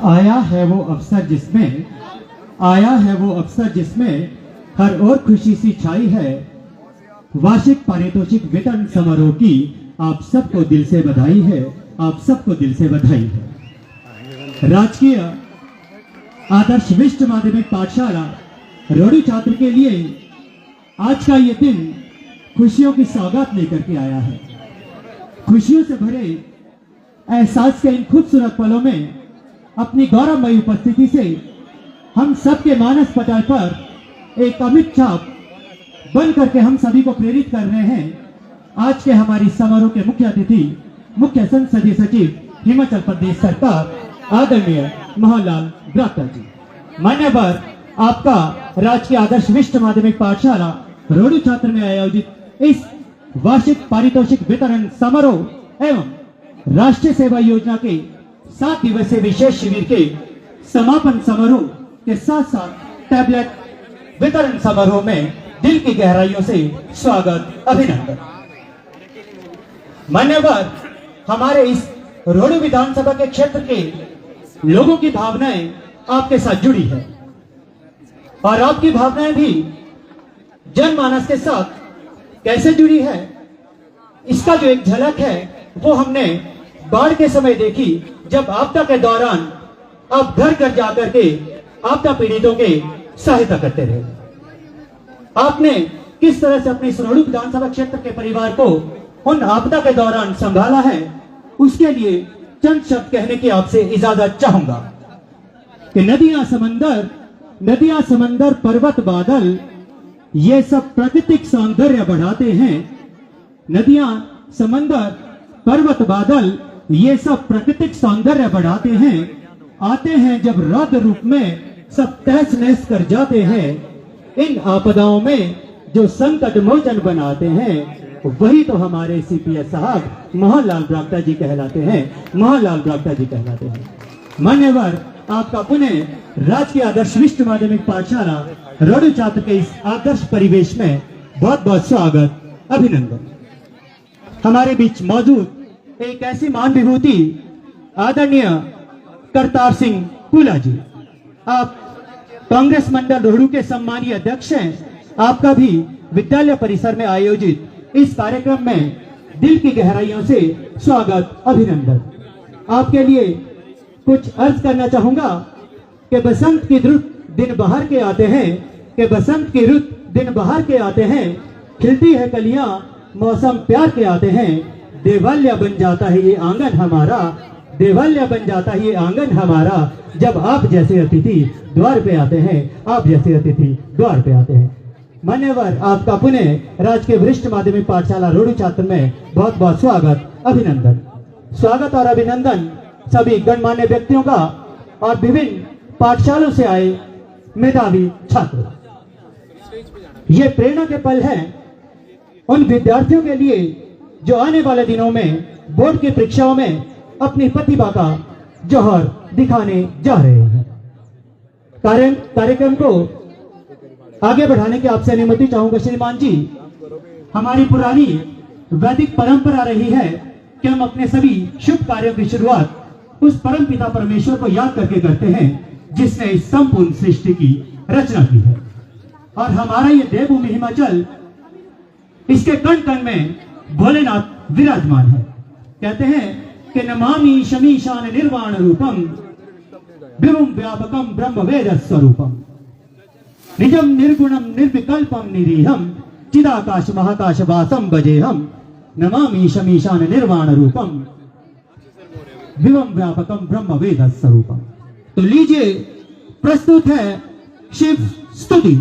आया है वो अवसर जिसमें हर ओर खुशी सी छाई है। वार्षिक पारितोषिक वितरण समारोह की आप सबको दिल से बधाई है, आप सबको दिल से बधाई है। राजकीय आदर्श विश्व माध्यमिक पाठशाला रोडी छात्र के लिए आज का ये दिन खुशियों की सौगात लेकर के आया है। खुशियों से भरे एहसास के इन खूबसूरत पलों में अपनी गौरवमयी उपस्थिति से हम सबके मानस पटल पर एक अमिट छाप बन करके हम सभी को प्रेरित कर रहे हैं। आज के हमारी समारोह के मुख्य अतिथि, मुख्य संसदीय सचिव हिमाचल प्रदेश सरकार आदरणीय मोहनलाल ब्राक्टा जी। मान्यवर, आपका राजकीय आदर्श विश्व माध्यमिक पाठशाला रोडी छात्र में आयोजित इस वार्षिक पारितोषिक वितरण समारोह एवं राष्ट्रीय सेवा योजना के 7 दिवसीय विशेष शिविर के समापन समारोह के साथ साथ टैबलेट वितरण समारोह में दिल की गहराइयों से स्वागत, अभिनंदन। मान्यवर, हमारे इस रोडी विधानसभा के क्षेत्र के लोगों की भावनाएं आपके साथ जुड़ी है और आपकी भावनाएं भी जनमानस के साथ कैसे जुड़ी है, इसका जो एक झलक है वो हमने बाढ़ के समय देखी, जब आपदा के दौरान आप घर घर जाकर के आपदा पीड़ितों के सहायता करते रहे। आपने किस तरह से अपने इस रोडी विधानसभा क्षेत्र के परिवार को उन आपदा के दौरान संभाला है, उसके लिए चंद शब्द कहने की आपसे इजाजत चाहूंगा कि नदियां समंदर पर्वत बादल ये सब प्राकृतिक सौंदर्य बढ़ाते हैं। नदियां समंदर पर्वत बादल ये सब प्राकृतिक सौंदर्य बढ़ाते हैं। आते हैं जब रौद्र रूप में सब तहस नहस कर जाते हैं। इन आपदाओं में जो संकट मोचन बनाते हैं वही तो हमारे सीपीएस साहब मोहनलाल ब्राक्टा जी कहलाते हैं। मान्यवर, आपका पुनः राजकीय आदर्श विश्व माध्यमिक पाठशाला रोडी छात्र के इस आदर्श परिवेश में बहुत बहुत स्वागत, अभिनंदन। हमारे बीच मौजूद एक ऐसी महान विभूति आदरणीय करतार सिंह पुला जी, आप कांग्रेस मंडल रोहडू के सम्मानीय अध्यक्ष हैं। आपका भी विद्यालय परिसर में आयोजित इस कार्यक्रम में दिल की गहराइयों से स्वागत, अभिनंदन। आपके लिए कुछ अर्ज करना चाहूंगा कि बसंत की रुत दिन बहार के आते हैं, खिलती है कलियां मौसम प्यार के आते हैं। देवालय बन जाता है ये आंगन हमारा, जब आप जैसे अतिथि द्वार पे आते हैं। मान्यवर, आपका पुनः राजकीय वरिष्ठ माध्यमिक पाठशाला रोडी छात्र में बहुत बहुत स्वागत, अभिनंदन। स्वागत और अभिनंदन सभी गणमान्य व्यक्तियों का और विभिन्न पाठशालों से आए मेधावी छात्र। ये प्रेरणा के पल हैं उन विद्यार्थियों के लिए जो आने वाले दिनों में बोर्ड की परीक्षाओं में अपनी प्रतिभा का जौहर दिखाने जा रहे हैं। कार्यक्रम को आगे बढ़ाने की आपसे अनुमति चाहूंगा श्रीमान जी। हमारी पुरानी वैदिक परंपरा रही है कि हम अपने सभी शुभ कार्यों की शुरुआत उस परम पिता परमेश्वर को याद करके करते हैं जिसने इस संपूर्ण सृष्टि की रचना की है। और हमारा ये देवभूमि हिमाचल, इसके कण कण में भोलेनाथ विराजमान है। कहते हैं कि नमामि शमीशान निर्वाण रूपम विभुम व्यापकम ब्रह्म वेद स्वरूपम निजम निर्गुणम निर्विकल्पम निरीहम चिदाकाश महाकाश वासम भजेहम नमामि शमीशान निर्वाण रूपम विभुम व्यापकम ब्रह्म वेद स्वरूपम। तो लीजिए, प्रस्तुत है शिव स्तुति।